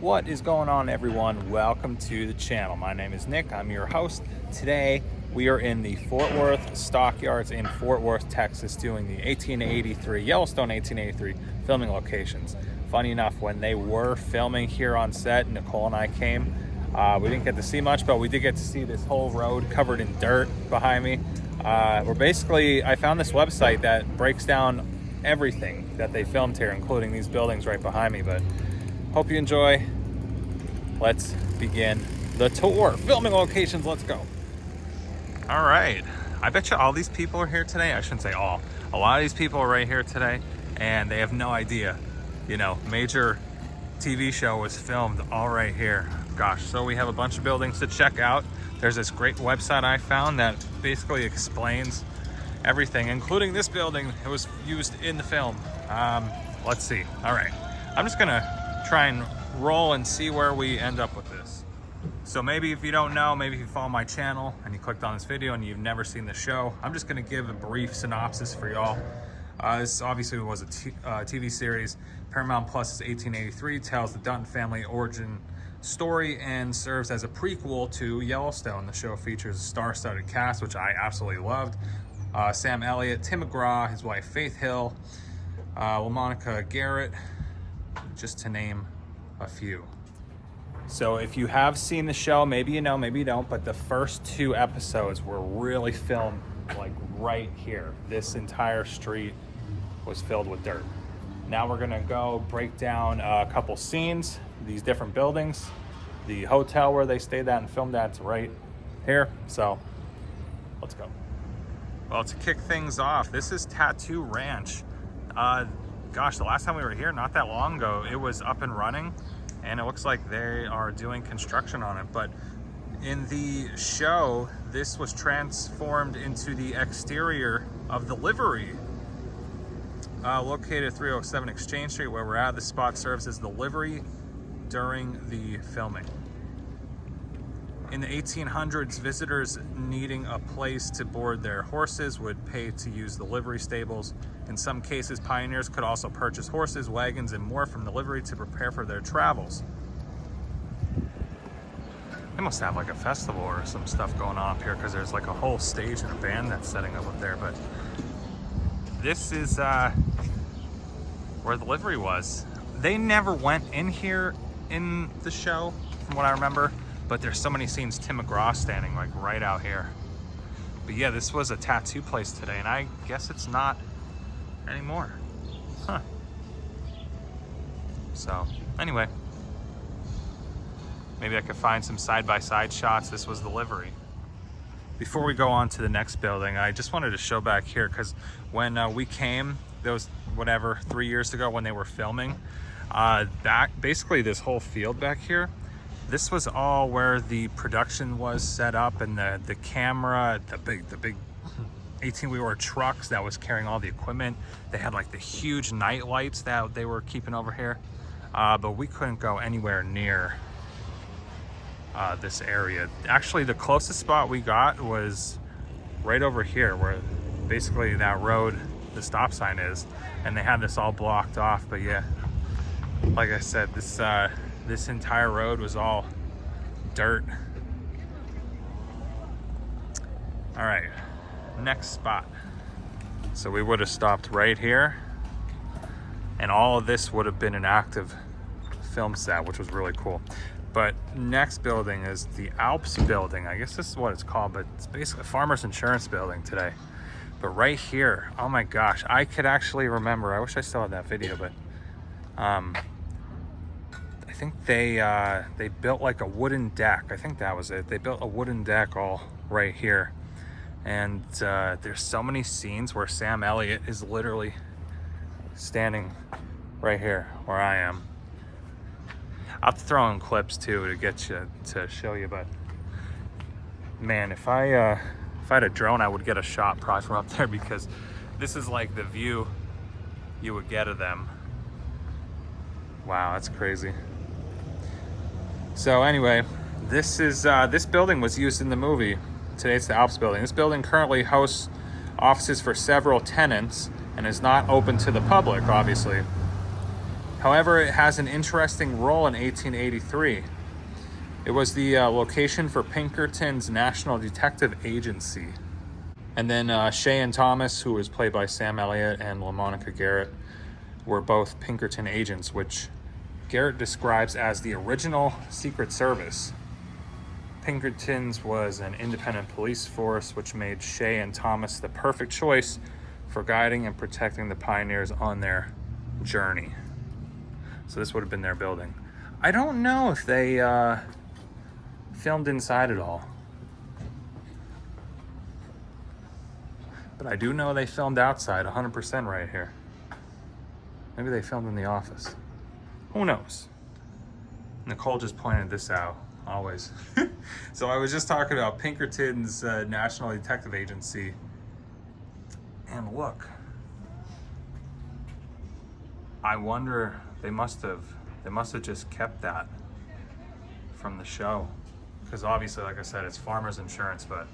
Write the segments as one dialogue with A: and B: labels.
A: What is going on, everyone? Welcome to the channel. My name is Nick. I'm your host. Today we are in the Fort Worth Stockyards in Fort Worth, Texas, doing the Yellowstone 1883 filming locations. Funny enough, when they were filming here on set, Nicole and I came. We didn't get to see much, but we did get to see this whole road covered in dirt behind me. I found this website that breaks down everything that they filmed here, including these buildings right behind me. But hope you enjoy. Let's begin the tour. Filming locations, let's go. All right, I bet you all these people are here today. I shouldn't say all. A lot of these people are right here today, and they have no idea. You know, major TV show was filmed all right here. Gosh, so we have a bunch of buildings to check out. There's this great website I found that basically explains everything, including this building. It was used in the film. Let's see. All right, I'm just gonna try and roll and see where we end up with this. So maybe if you don't know, maybe if you follow my channel and you clicked on this video and you've never seen the show, I'm just gonna give a brief synopsis for y'all. This obviously was a TV series. Paramount Plus's 1883 tells the Dutton family origin story and serves as a prequel to Yellowstone. The show features a star-studded cast, which I absolutely loved. Sam Elliott, Tim McGraw, his wife Faith Hill, LaMonica Garrett, just to name a few. So if you have seen the show, maybe you know, maybe you don't, but the first two episodes were really filmed like right here. This entire street was filled with dirt. Now we're gonna go break down a couple scenes, these different buildings. The hotel where they stayed at and filmed at's right here, so let's go. Well, to kick things off, this is Tattoo Ranch. Gosh, the last time we were here, not that long ago, it was up and running, and it looks like they are doing construction on it. But in the show, this was transformed into the exterior of the livery. Located at 307 Exchange Street, where we're at, the spot serves as the livery during the filming. In the 1800s, visitors needing a place to board their horses would pay to use the livery stables. In some cases, pioneers could also purchase horses, wagons, and more from the livery to prepare for their travels. They must have like a festival or some stuff going on up here, because there's like a whole stage and a band that's setting up there. But this is where the livery was. They never went in here in the show, from what I remember, but there's so many scenes Tim McGraw standing like right out here. But yeah, this was a tattoo place today, and I guess it's not anymore. Huh. So anyway, maybe I could find some side-by-side shots. This was the livery. Before we go on to the next building, I just wanted to show back here, because when we came, that was whatever, 3 years ago when they were filming, basically this whole field back here, this was all where the production was set up, and the camera, the big 18-wheeler trucks that was carrying all the equipment. They had like the huge night lights that they were keeping over here, but we couldn't go anywhere near this area. Actually, the closest spot we got was right over here, where basically that road, the stop sign is, and they had this all blocked off. But yeah, like I said, this entire road was all dirt. All right, next spot. So we would have stopped right here, and all of this would have been an active film set, which was really cool. But next building is the Alps building. I guess this is what it's called, but it's basically a farmer's insurance building today. But right here, oh my gosh, I could actually remember, I wish I still had that video, but I think they built like a wooden deck. I think that was it. They built a wooden deck all right here. And there's so many scenes where Sam Elliott is literally standing right here where I am. I'll have to throw in clips too to get you to show you, but man, if I had a drone, I would get a shot probably from up there, because this is like the view you would get of them. Wow, that's crazy. So anyway, this building was used in the movie. Today it's the Alps building. This building currently hosts offices for several tenants and is not open to the public, obviously. However, it has an interesting role in 1883. It was the location for Pinkerton's National Detective Agency. And then Shay and Thomas, who was played by Sam Elliott, and LaMonica Garrett, were both Pinkerton agents, which Garrett describes as the original Secret Service. Pinkerton's was an independent police force, which made Shay and Thomas the perfect choice for guiding and protecting the pioneers on their journey. So this would have been their building. I don't know if they filmed inside at all, but I do know they filmed outside 100% right here. Maybe they filmed in the office. Who knows? Nicole just pointed this out, always. So I was just talking about Pinkerton's National Detective Agency. And look, I wonder, they must have just kept that from the show. Because obviously, like I said, it's Farmers Insurance, but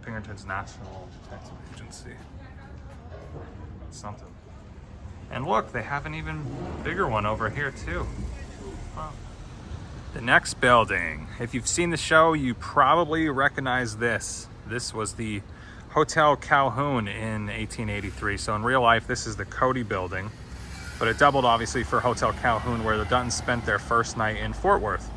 A: Pinkerton's National Detective Agency. Something. And look, they have an even bigger one over here too. Wow. The next building. If you've seen the show, you probably recognize this. This was the Hotel Calhoun in 1883. So in real life, this is the Cody building, but it doubled obviously for Hotel Calhoun, where the Duttons spent their first night in Fort Worth.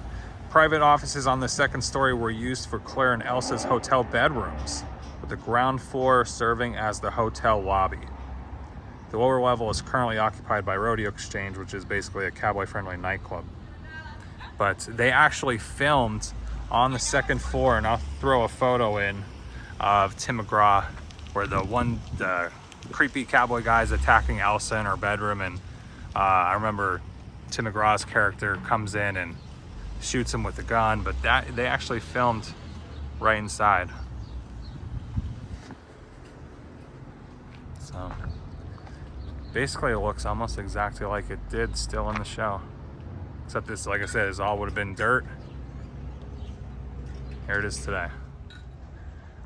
A: Private offices on the second story were used for Claire and Elsa's hotel bedrooms, with the ground floor serving as the hotel lobby. The lower level is currently occupied by Rodeo Exchange, which is basically a cowboy-friendly nightclub. But they actually filmed on the second floor, and I'll throw a photo in of Tim McGraw, where the creepy cowboy guy's attacking Elsa in her bedroom, and I remember Tim McGraw's character comes in and shoots him with a gun, but they actually filmed right inside. So basically it looks almost exactly like it did still in the show, except this, like I said, this all would have been dirt. Here it is today.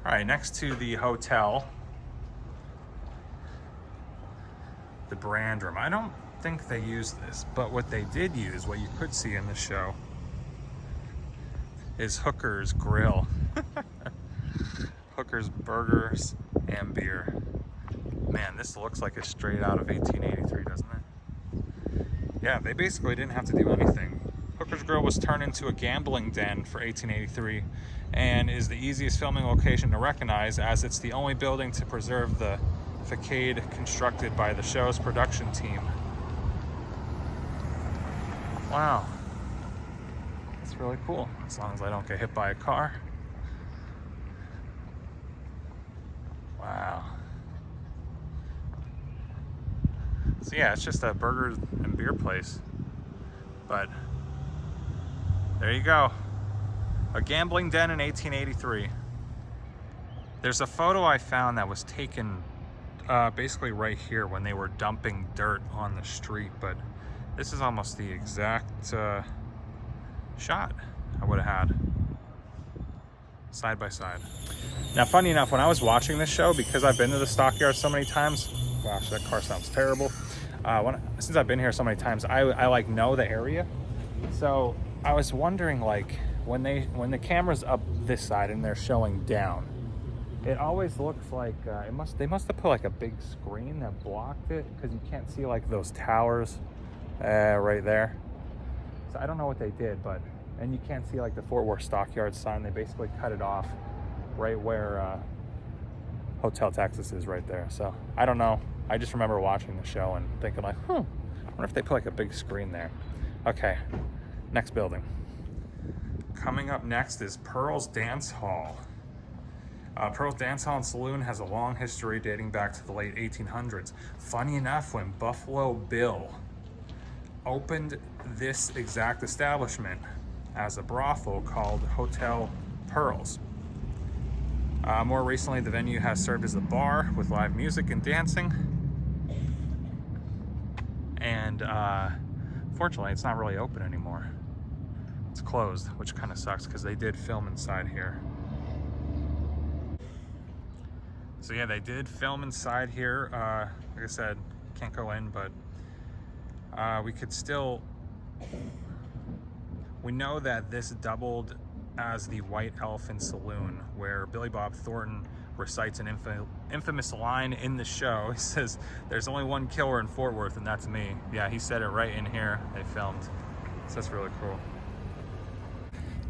A: All right, next to the hotel, the brand room. I don't think they used this, but what they did use, what you could see in the show, is Hooker's Grill. Hooker's Burgers and Beer. Man, this looks like it's straight out of 1883, doesn't it? Yeah, they basically didn't have to do anything. Hooker's Grill was turned into a gambling den for 1883 and is the easiest filming location to recognize, as it's the only building to preserve the facade constructed by the show's production team. Wow. That's really cool, as long as I don't get hit by a car. Wow. So yeah, it's just a burger and beer place. But there you go. A gambling den in 1883. There's a photo I found that was taken basically right here when they were dumping dirt on the street, but this is almost the exact shot I would have had side by side. Now, funny enough, when I was watching this show, because I've been to the stockyards so many times, gosh, that car sounds terrible. Since I've been here so many times, I like know the area. So I was wondering, like, when the camera's up this side and they're showing down, it always looks like they must have put like a big screen that blocked it, because you can't see like those towers right there. So I don't know what they did, and you can't see like the Fort Worth Stockyards sign. They basically cut it off right where Hotel Texas is right there. So I don't know. I just remember watching the show and thinking like, I wonder if they put like a big screen there. Okay, next building. Coming up next is Pearl's Dance Hall. Pearl's Dance Hall and Saloon has a long history dating back to the late 1800s. Funny enough, when Buffalo Bill opened this exact establishment as a brothel called Hotel Pearl's. More recently, the venue has served as a bar with live music and dancing. And fortunately, it's not really open anymore. It's closed, which kind of sucks because they did film inside here. So yeah, they did film inside here. Like I said, can't go in, but we could still, we know that this doubled as the White Elephant Saloon, where Billy Bob Thornton recites an infamous line in the show. He says, "There's only one killer in Fort Worth, and that's me." Yeah, he said it right in here. They filmed. So that's really cool.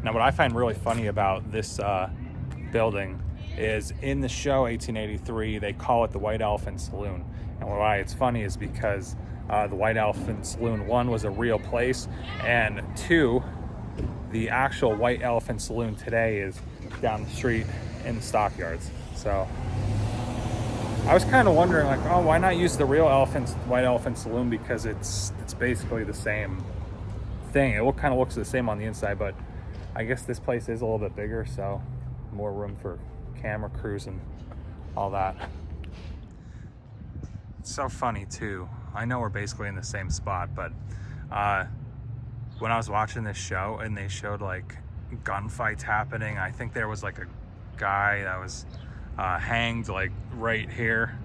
A: Now, what I find really funny about this building is in the show 1883, they call it the White Elephant Saloon. And why it's funny is because the White Elephant Saloon, one, was a real place, and two, the actual White Elephant Saloon today is down the street in the stockyards. So I was kind of wondering, like, oh, why not use the real White Elephant Saloon, because it's basically the same thing. It kind of looks the same on the inside, but I guess this place is a little bit bigger, so more room for camera crews and all that. It's so funny too. I know we're basically in the same spot, but when I was watching this show and they showed like gunfights happening, I think there was like a guy that was hanged like right here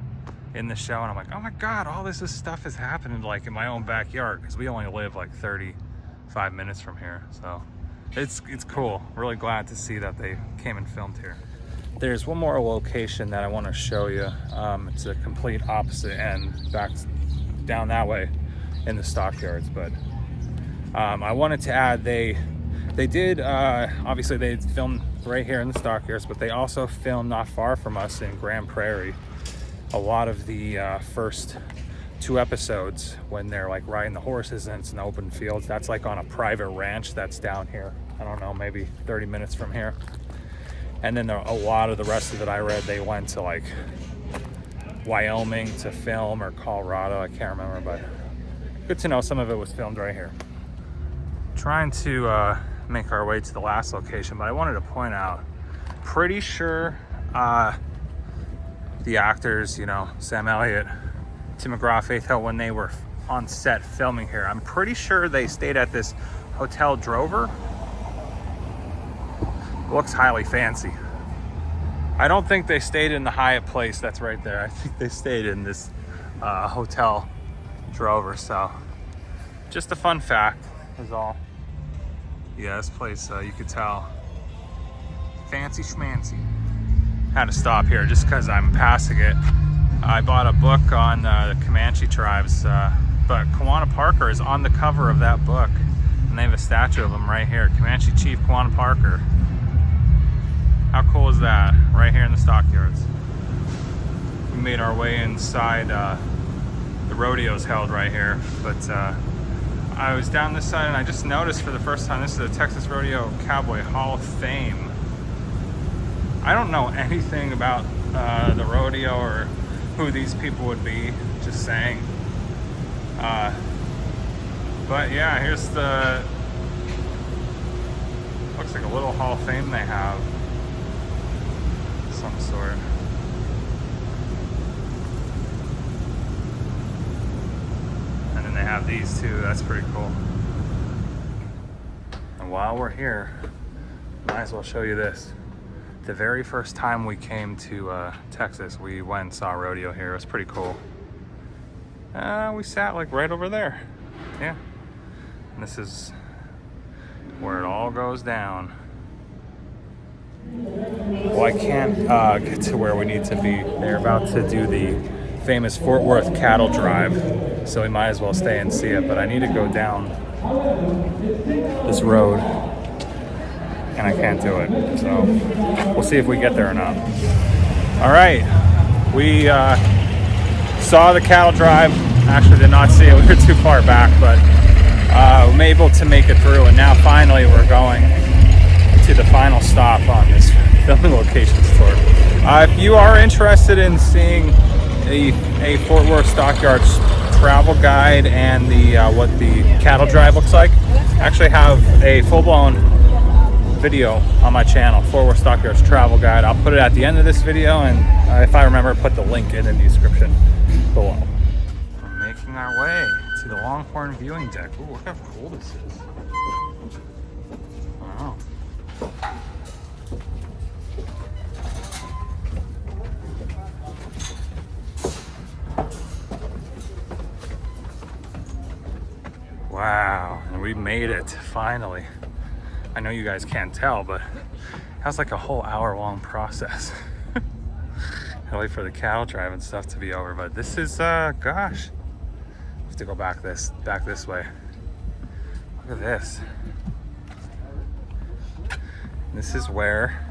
A: in the show, and I'm like, oh my god, all this stuff is happening like in my own backyard, because we only live like 35 minutes from here. So it's cool. Really glad to see that they came and filmed here. There's one more location that I want to show you. It's a complete opposite end, back down that way in the stockyards. But I wanted to add, they did, obviously they filmed right here in the stockyards, but they also filmed not far from us in Grand Prairie. A lot of the first 2 episodes when they're like riding the horses and it's in open fields, that's like on a private ranch that's down here. I don't know, maybe 30 minutes from here. And then a lot of the rest of it, I read they went to like Wyoming to film, or Colorado, I can't remember, but good to know some of it was filmed right here. Trying to make our way to the last location, but I wanted to point out, pretty sure the actors, you know, Sam Elliott, Tim McGraw, Faith Hill, when they were on set filming here, I'm pretty sure they stayed at this Hotel Drover. Looks highly fancy. I don't think they stayed in the Hyatt Place that's right there. I think they stayed in this Hotel Drover. So just a fun fact is all. Yeah, this place, you could tell, fancy schmancy. Had to stop here just because I'm passing it. I bought a book on the Comanche tribes, but Kawana Parker is on the cover of that book, and they have a statue of him right here. Comanche Chief Kawana Parker. How cool is that? Right here in the stockyards. We made our way inside. The rodeo's held right here, but I was down this side and I just noticed for the first time, this is the Texas Rodeo Cowboy Hall of Fame. I don't know anything about the rodeo or who these people would be, just saying. But yeah, here's the, looks like a little Hall of Fame they have. Some sort. And then they have these too. That's pretty cool. And while we're here, might as well show you this. The very first time we came to Texas, we went and saw a rodeo here. It was pretty cool. We sat like right over there. Yeah. And this is where it all goes down. Well, I can't get to where we need to be. They're about to do the famous Fort Worth cattle drive, so we might as well stay and see it. But I need to go down this road, and I can't do it. So we'll see if we get there or not. All right, we saw the cattle drive. Actually, did not see it. We were too far back, but we were able to make it through. And now finally, we're going to the final stop on this filming locations tour. If you are interested in seeing a Fort Worth Stockyards travel guide and the what the cattle drive looks like, I actually have a full-blown video on my channel, Fort Worth Stockyards travel guide. I'll put it at the end of this video, and if I remember, put the link in the description below. We're making our way to the Longhorn viewing deck. Ooh, look how cool this is. Wow. we made it, finally. I know you guys can't tell, but that was like a whole hour-long process. I wait for the cattle drive and stuff to be over, but this is, gosh. I have to go back this way. Look at this. This is where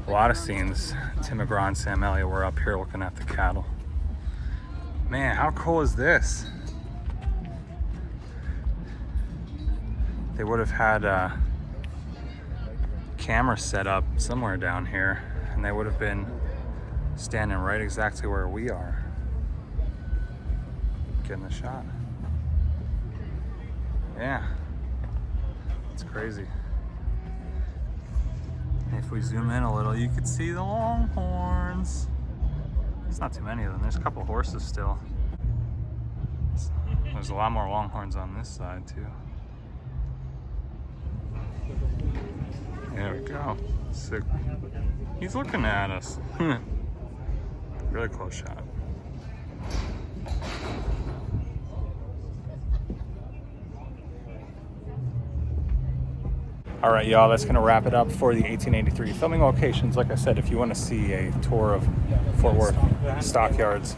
A: a lot of scenes, Tim McGraw and Sam Elliott were up here looking at the cattle. Man, how cool is this? They would have had cameras set up somewhere down here, and they would have been standing right exactly where we are, getting the shot. Yeah, it's crazy. If we zoom in a little, you could see the longhorns. There's not too many of them. There's a couple horses still. There's a lot more longhorns on this side too. There we go. Sick. He's looking at us. Really close shot. All right, y'all, that's going to wrap it up for the 1883 filming locations. Like I said, if you want to see a tour of Fort Worth stockyards,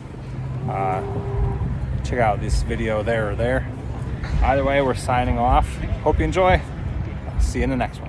A: check out this video there or there. Either way, we're signing off. Hope you enjoy. See you in the next one.